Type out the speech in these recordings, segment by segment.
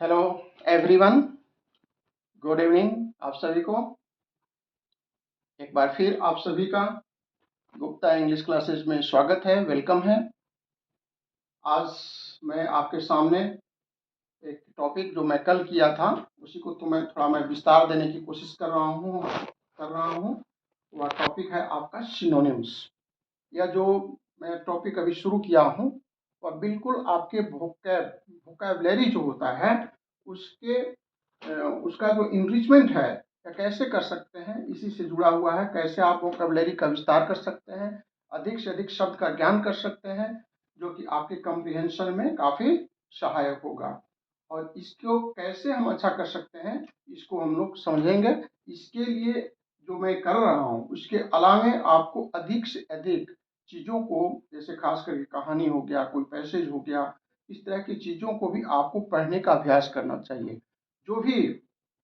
Hello everyone, good evening आप सभी को। एक बार फिर आप सभी का गुप्ता इंग्लिश क्लासेस में स्वागत है, वेलकम है। आज मैं आपके सामने एक टॉपिक जो मैं कल किया था उसी को मैं विस्तार देने की कोशिश कर रहा हूँ। वह टॉपिक है आपका सिनोनिम्स। यह जो मैं टॉपिक अभी शुरू किया हूँ वह बिल्कुल आपके वोकैबुलरी जो होता है उसके उसका जो इनरिचमेंट है या कैसे कर सकते हैं इसी से जुड़ा हुआ है। कैसे आप वोकैबुलरी का विस्तार कर सकते हैं, अधिक से अधिक शब्द का ज्ञान कर सकते हैं, जो कि आपके कम्प्रिहेंशन में काफ़ी सहायक होगा। और इसको कैसे हम अच्छा कर सकते हैं इसको हम लोग समझेंगे। इसके लिए जो मैं कर रहा हूँ उसके अलावे आपको अधिक से अधिक चीज़ों को, जैसे खास करके कहानी हो गया, कोई पैसेज हो गया, इस तरह की चीज़ों को भी आपको पढ़ने का अभ्यास करना चाहिए। जो भी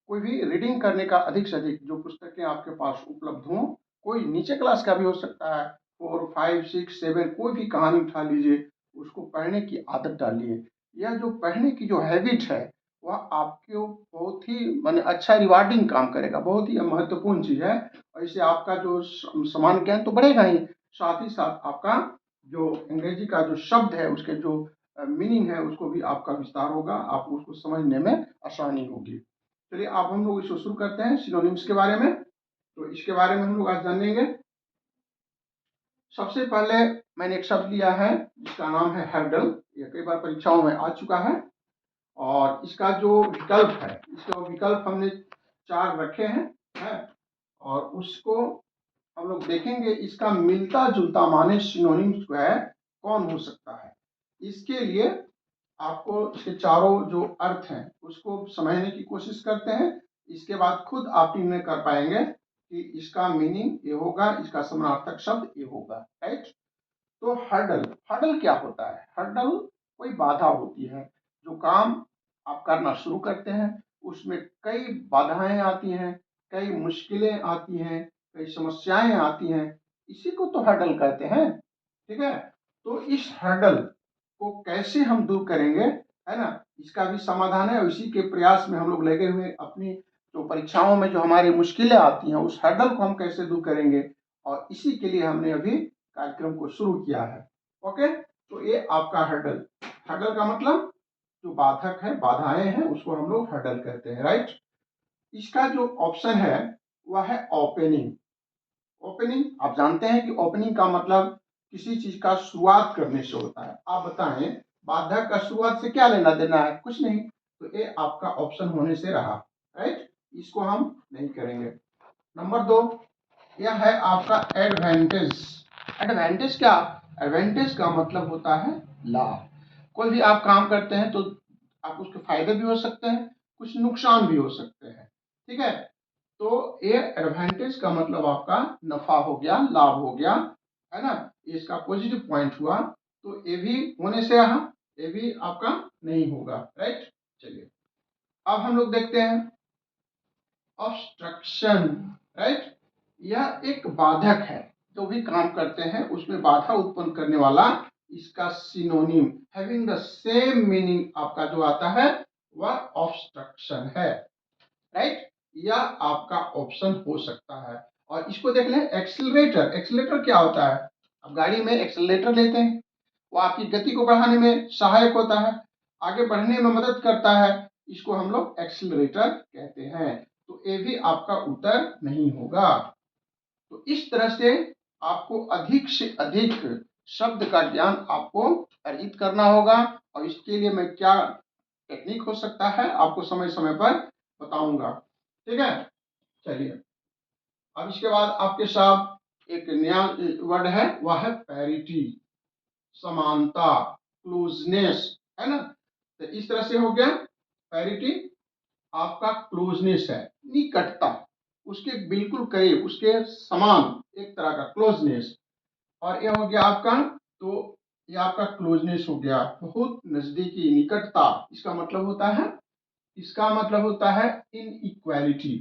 कोई भी रीडिंग करने का अधिक से अधिक जो पुस्तकें आपके पास उपलब्ध हों, कोई नीचे क्लास का भी हो सकता है, 4, 5, 6, 7, कोई भी कहानी उठा लीजिए, उसको पढ़ने की आदत डालिए। यह जो पढ़ने की जो हैबिट है वह आपको बहुत ही माने अच्छा रिवार्डिंग काम करेगा, बहुत ही महत्वपूर्ण चीज़ है। और इससे आपका जो सामान्य ज्ञान तो बढ़ेगा ही, साथ ही साथ आपका जो अंग्रेजी का जो शब्द है उसके जो मीनिंग है उसको भी आपका विस्तार होगा, आपको उसको समझने में आसानी होगी। चलिए अब हम लोग इसको शुरू करते हैं सिनोनिम्स के बारे में। तो इसके बारे में हम लोग आज जानेंगे। सबसे पहले मैंने एक शब्द लिया है जिसका नाम है हर्डल। यह कई बार परीक्षाओं में आ चुका है और इसका जो विकल्प है, इसके विकल्प हमने 4 रखे हैं और उसको हम लोग देखेंगे। इसका मिलता जुलता माने सिनोनिम्स जो है कौन हो सकता है। इसके लिए आपको इसके चारों जो अर्थ हैं उसको समझने की कोशिश करते हैं। इसके बाद खुद आप निर्णय कर पाएंगे कि इसका मीनिंग ये होगा, इसका समानार्थक शब्द ये होगा। राइट। तो हर्डल, हर्डल क्या होता है? हर्डल कोई बाधा होती है। जो काम आप करना शुरू करते हैं उसमें कई बाधाएं आती हैं, कई मुश्किलें आती हैं, कई समस्याएं आती हैं, इसी को तो हर्डल कहते हैं। ठीक है। तो इस हर्डल को कैसे हम दूर करेंगे, है ना, इसका भी समाधान है और इसी के प्रयास में हम लोग लगे हुए। अपनी जो परीक्षाओं में जो हमारी मुश्किलें आती हैं उस हर्डल को हम कैसे दूर करेंगे, और इसी के लिए हमने अभी कार्यक्रम को शुरू किया है। ओके। तो ये आपका हर्डल, हर्डल का मतलब जो बाधक है, बाधाएं हैं, उसको हम लोग हर्डल कहते हैं। राइट। इसका जो ऑप्शन है वह है ओपनिंग। ओपनिंग आप जानते हैं कि ओपनिंग का मतलब किसी चीज का शुरुआत करने से होता है। आप बताएं बाधक का शुरुआत से क्या लेना देना है? कुछ नहीं। तो ये आपका ऑप्शन होने से रहा। राइट। इसको हम नहीं करेंगे। नंबर 2, यह है आपका एडवांटेज। एडवांटेज क्या? एडवांटेज का मतलब होता है लाभ। कोई भी आप काम करते हैं तो आप उसके फायदे भी हो सकते हैं, कुछ नुकसान भी हो सकते हैं। ठीक है। तो ये एडवांटेज का मतलब आपका नफा हो गया, लाभ हो गया, है ना, इसका पॉजिटिव पॉइंट हुआ। तो ये भी होने से रहा, ये भी आपका नहीं होगा। राइट। चलिए अब हम लोग देखते हैं ऑब्स्ट्रक्शन। राइट। यह एक बाधक है, जो भी काम करते हैं उसमें बाधा उत्पन्न करने वाला। इसका synonym having the same meaning आपका जो आता है वह ऑब्स्ट्रक्शन है। राइट। यह आपका ऑप्शन हो सकता है। और इसको देख लें एक्सीलरेटर। एक्सीलरेटर क्या होता है? अब गाड़ी में एक्सीलरेटर लेते हैं, वो आपकी गति को बढ़ाने में सहायक होता है, आगे बढ़ने में मदद करता है। इसको हम लोग एक्सीलरेटर कहते हैं। तो ये भी आपका उत्तर नहीं होगा। तो इस तरह से आपको अधिक से अधिक शब्द का ज्ञान आपको अर्जित करना होगा। और इसके लिए मैं क्या टेक्निक हो सकता है आपको समय समय पर बताऊंगा। ठीक है। चलिए अब इसके बाद आपके साथ एक नया वर्ड है, वह है पैरिटी, समानता, क्लोजनेस, है ना। तो इस तरह से हो गया पैरिटी, आपका क्लोजनेस है, निकटता, उसके बिल्कुल करीब, उसके समान, एक तरह का क्लोजनेस। और यह हो गया आपका, तो ये आपका क्लोजनेस हो गया, बहुत नजदीकी, निकटता। इसका मतलब होता है, इसका मतलब होता है इनइक्वालिटी।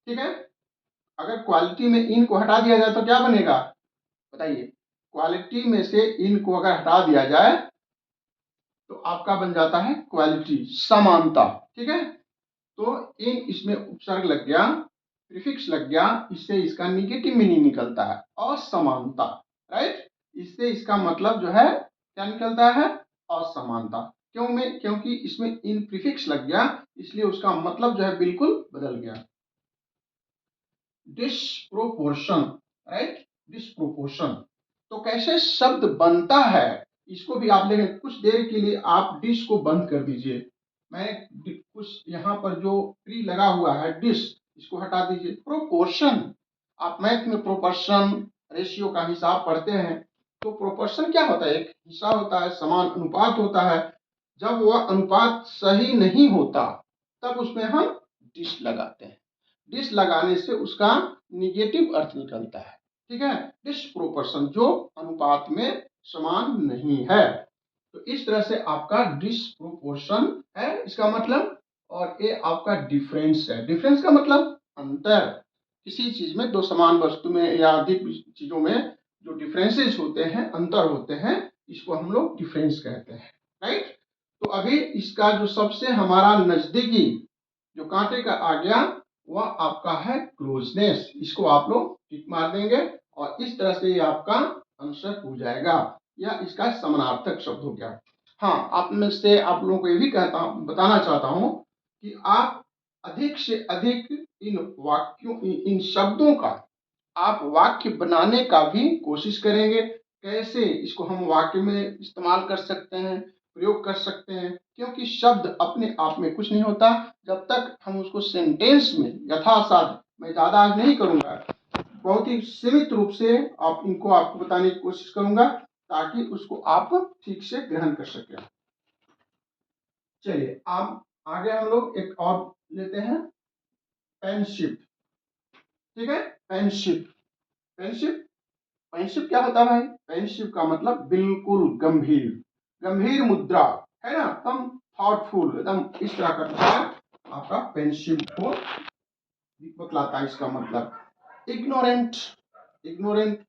ठीक है। अगर क्वालिटी में इन को हटा दिया जाए तो क्या बनेगा बताइए? क्वालिटी में से इन को अगर हटा दिया जाए तो आपका बन जाता है क्वालिटी, समानता। ठीक है, तो इन इसमें उपसर्ग लग गया, प्रीफिक्स लग गया, इससे इसका निगेटिव मीनिंग निकलता है असमानता। राइट, इससे इसका मतलब जो है क्या निकलता है, असमानता। क्योंकि इसमें इन प्रीफिक्स लग गया, इसलिए उसका मतलब जो है बिल्कुल बदल गया। Disproportion, right, disproportion. तो कैसे शब्द बनता है, इसको भी आप देखें। कुछ देर के लिए आप डिश को बंद कर दीजिए। मैं कुछ यहाँ पर जो प्री लगा हुआ है डिश, इसको हटा दीजिए। प्रोपोर्शन, आप मैथ में प्रोपोर्शन रेशियो का हिसाब पढ़ते हैं, तो प्रोपोर्शन क्या होता है, एक हिसाब होता है, समान अनुपात होता है। जब वह अनुपात सही नहीं होता तब उसमें हम डिश लगाते हैं। डिस लगाने से उसका निगेटिव अर्थ निकलता है। ठीक है, डिस्प्रोपोर्शन, जो अनुपात में समान नहीं है। तो इस तरह से आपका डिस्प्रोपोर्शन है इसका मतलब, और ये आपका डिफरेंस है। डिफरेंस का मतलब अंतर। किसी चीज में, दो समान वस्तु में या अधिक चीजों में जो डिफरेंसेस होते हैं, अंतर होते हैं, इसको हम लोग डिफरेंस कहते हैं। राइट, तो अभी इसका जो सबसे हमारा नजदीकी जो कांटे का आ गया, वह आपका है क्लोजनेस। इसको आप लोग टिक मार देंगे और इस तरह से ये आपका आंसर हो जाएगा, या इसका समानार्थक शब्द हो गया। हाँ, आप में से आप लोगों को ये भी बताना चाहता हूं कि आप अधिक से अधिक इन वाक्यों, इन शब्दों का आप वाक्य बनाने का भी कोशिश करेंगे। कैसे इसको हम वाक्य में इस्तेमाल कर सकते हैं, प्रयोग कर सकते हैं, क्योंकि शब्द अपने आप में कुछ नहीं होता जब तक हम उसको सेंटेंस में यथासाध्य, मैं ज़्यादा आज नहीं करूँगा, बहुत ही सीमित रूप से आप इनको आपको बताने की कोशिश करूँगा ताकि उसको आप ठीक से ग्रहण कर सकें। चलिए अब आगे हम लोग एक और लेते हैं, पेनशिप। ठीक है, पेनशिप। पेनशिप, पेनशिप क्या होता है भाई? पेनशिप का मतलब बिल्कुल गंभीर, गंभीर मुद्रा, है ना, एकदम थॉटफुल, एकदम इस तरह का है आपका पेनशिप को बतलाता है। इसका मतलब इग्नोरेंट, इग्नोरेंट,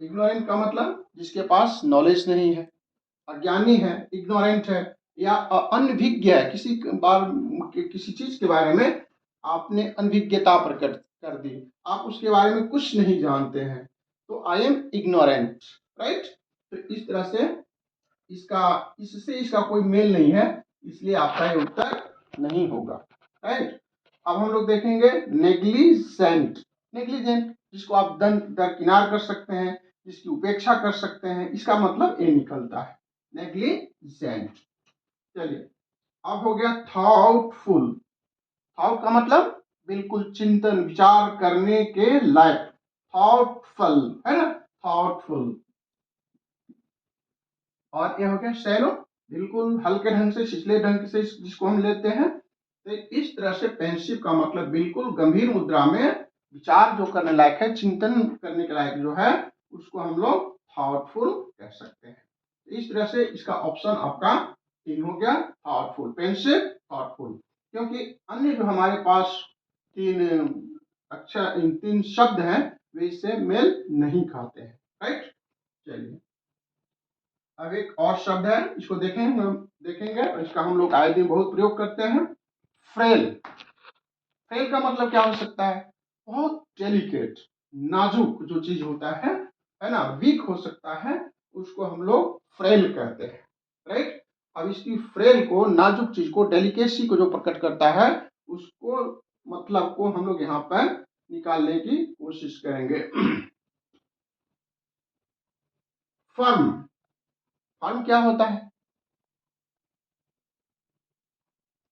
इग्नोरेंट का मतलब जिसके पास नॉलेज नहीं है, अज्ञानी है, इग्नोरेंट है, या अनभिज्ञ है। किसी बार किसी चीज के बारे में आपने अनभिज्ञता प्रकट कर दी, आप उसके बारे में कुछ नहीं जानते हैं, तो आई एम इग्नोरेंट। राइट, तो इस तरह से इसका, इससे इसका कोई मेल नहीं है, इसलिए आपका ये उत्तर नहीं होगा। राइट, अब हम लोग देखेंगे नेग्लिजेंट। नेग्लिजेंट जिसको आप दरकिनार कर सकते हैं, जिसकी उपेक्षा कर सकते हैं, इसका मतलब ये निकलता है नेग्लिजेंट। चलिए अब हो गया थॉटफुल। थॉट का मतलब बिल्कुल चिंतन विचार करने के लायक, थॉटफुल, है ना, थॉटफुल। और ये हो गया शैलो, बिल्कुल हल्के ढंग से, छिछले ढंग से जिसको हम लेते हैं। तो इस तरह से पेंसिव का मतलब बिल्कुल गंभीर मुद्रा में विचार जो करने लायक है, चिंतन करने के लायक जो है, उसको हम लोग थॉटफुल कह सकते हैं। इस तरह से इसका ऑप्शन आपका 3 हो गया, थॉटफुल, पेंसिव, थॉटफुल। क्योंकि अन्य जो हमारे पास 3 अक्षर, इन 3 शब्द हैं, वे इससे मेल नहीं खाते हैं। राइट, चलिए अब एक और शब्द है, इसको देखेंगे और इसका हम लोग आए दिन बहुत प्रयोग करते हैं, फ्रेल। फ्रेल का मतलब क्या हो सकता है? बहुत डेलिकेट, नाजुक जो चीज होता है ना, वीक हो सकता है, उसको हम लोग फ्रेल कहते हैं। राइट, अब इसकी फ्रेल को, नाजुक चीज को, डेलिकेसी को जो प्रकट करता है, उसको मतलब को हम लोग यहाँ पर निकालने की कोशिश करेंगे। फर्म, फर्म क्या होता है?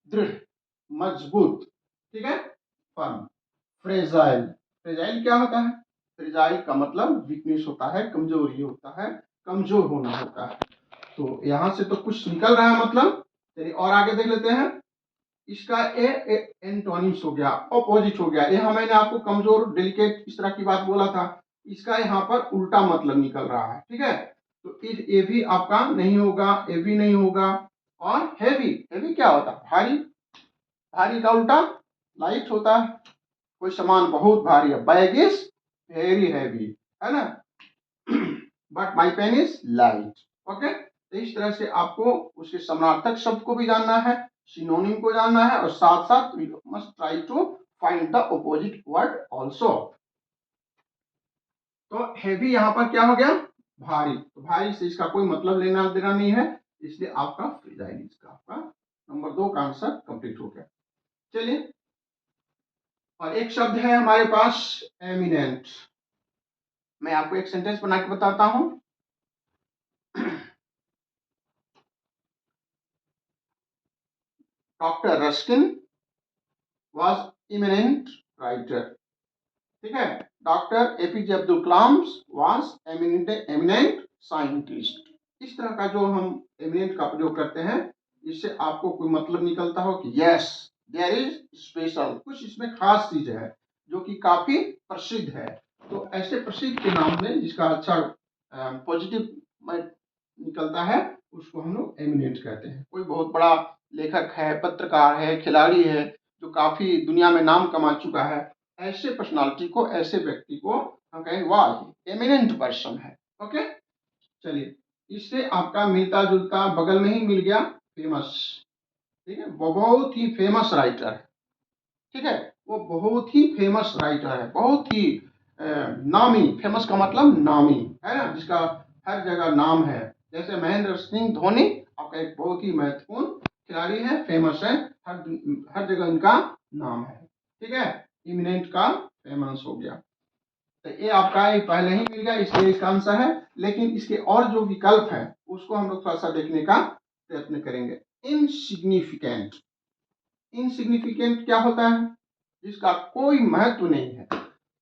दृढ़, मजबूत। ठीक है, फर्म। फ्रेजाइल, फ्रेजाइल क्या होता है? फ्रेजाइल का मतलब वीकनेस होता है, कमजोरी होता है, कमजोर होना होता है। तो यहां से तो कुछ निकल रहा है मतलब। चलिए और आगे देख लेते हैं। इसका एंटोनिम्स हो गया, ऑपोजिट हो गया। यहां मैंने आपको कमजोर, डेलिकेट इस तरह की बात बोला था, इसका यहाँ पर उल्टा मतलब निकल रहा है। ठीक है, तो ये भी आपका नहीं होगा, ये भी नहीं होगा। और हैवी, हैवी क्या होता है? भारी, भारी का उल्टा लाइट होता है। कोई सामान बहुत भारी है, बैग इज वेरी हैवी, है ना, but my pen is light. Okay, तो इस तरह से आपको उसके समानार्थक शब्द को भी जानना है, सिनोनिम को जानना है, और साथ साथ we must try to find the opposite word also. तो हेवी यहाँ पर क्या हो गया, भारी। तो भारी से इसका कोई मतलब लेना देना नहीं है, इसलिए आपका फ्रेजाइल इसका आपका नंबर 2 का आंसर कंप्लीट हो गया। चलिए, और एक शब्द है हमारे पास एमिनेंट। मैं आपको एक सेंटेंस बना के बताता हूं। Doctor Ruskin was eminent writer. ठीक है, doctor APJ Abdul Kalam was eminent scientist. इस तरह का जो हम एमिनेंट का प्रयोग करते हैं, इससे आपको कोई मतलब निकलता हो कि यस देयर इज स्पेशल, कुछ इसमें खास चीज है जो कि काफी प्रसिद्ध है। तो ऐसे प्रसिद्ध के नाम में जिसका अच्छा पॉजिटिव निकलता है, उसको हम लोग एमिनेंट कहते हैं। कोई बहुत बड़ा लेखक है, पत्रकार है, खिलाड़ी है, जो काफी दुनिया में नाम कमा चुका है, ऐसे पर्सनालिटी को, ऐसे व्यक्ति को हम कहेंगे वाह एमिनेंट पर्सन है। ओके, चलिए, इससे आपका मिलता जुलता बगल में ही मिल गया फेमस। ठीक है, वो बहुत ही फेमस राइटर है। ठीक है, वो बहुत ही फेमस राइटर है, बहुत ही नामी। फेमस का मतलब नामी है ना, जिसका हर जगह नाम है। जैसे महेंद्र सिंह धोनी आपका एक बहुत ही महत्वपूर्ण खिलाड़ी है, फेमस है, हर जगह इनका नाम है। ठीक है, इमिनेंट का फेमस हो गया। तो ये आपका ये पहले ही मिल गया, इसलिए इसका आंसर है। लेकिन इसके और जो विकल्प है उसको हम लोग थोड़ा सा देखने का प्रयत्न करेंगे। इनसिग्निफिकेंट। इनसिग्निफिकेंट क्या होता है, जिसका कोई महत्व नहीं है,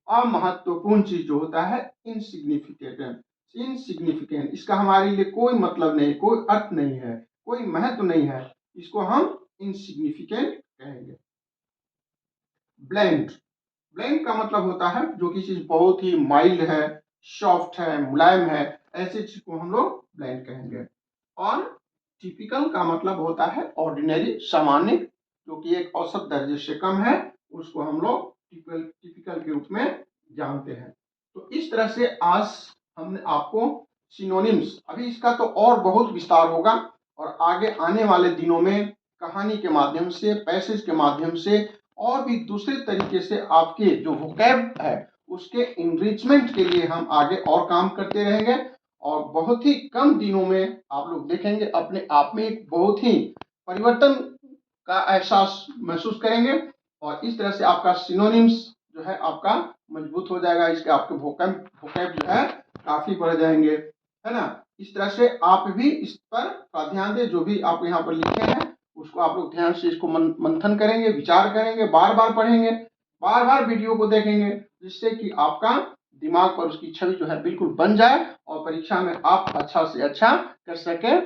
अमहत्वपूर्ण चीज जो होता है इनसिग्निफिकेंट। इनसिग्निफिकेंट, इसका हमारे लिए कोई मतलब नहीं, कोई अर्थ नहीं है, कोई महत्व नहीं है, इसको हम इनसिग्निफिकेंट कहेंगे। ब्लैंड। ब्लैंड का मतलब होता है जो कि चीज बहुत ही माइल्ड है, सॉफ्ट है, मुलायम है, ऐसे चीज को हम लोग ब्लैंड कहेंगे। और टिपिकल का मतलब होता है ऑर्डिनरी, सामान्य, जो कि एक औसत दर्जे से कम है, उसको हम लोग टिपिकल के रूप में जानते हैं। तो इस तरह से आज हमने आपको सिनोनिम्स, अभी इसका तो और बहुत विस्तार होगा, और आगे आने वाले दिनों में कहानी के माध्यम से, पैसेज के माध्यम से, और भी दूसरे तरीके से आपके जो वोकैब है उसके इनरिचमेंट के लिए हम आगे और काम करते रहेंगे। और बहुत ही कम दिनों में आप लोग देखेंगे अपने आप में एक बहुत ही परिवर्तन का एहसास महसूस करेंगे, और इस तरह से आपका सिनोनिम्स जो है आपका मजबूत हो जाएगा। इसके आपके वोकैब जो है काफी बढ़ जाएंगे, है ना। इस तरह से आप भी इस पर ध्यान दें, जो भी आप यहाँ पर लिखे हैं उसको आप लोग ध्यान से इसको मंथन करेंगे, विचार करेंगे, बार बार पढ़ेंगे, बार बार वीडियो को देखेंगे, जिससे कि आपका दिमाग पर उसकी छवि जो है बिल्कुल बन जाए, और परीक्षा में आप अच्छा से अच्छा कर सके।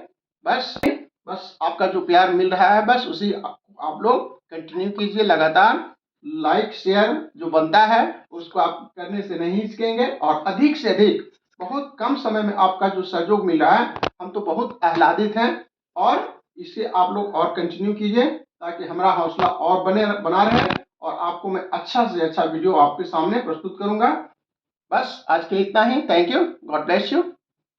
बस आपका जो प्यार मिल रहा है, बस उसी आप लोग कंटिन्यू कीजिए लगातार। लाइक शेयर जो बनता है उसको आप करने से नहीं हिचकेंगे, और अधिक से अधिक बहुत कम समय में आपका जो सहयोग मिल रहा है, हम तो बहुत आह्लादित हैं। और इसे आप लोग और कंटिन्यू कीजिए, ताकि हमारा हौसला और बना रहे, और आपको मैं अच्छा से अच्छा वीडियो आपके सामने प्रस्तुत करूंगा। बस आज के इतना ही। Thank you, God bless you.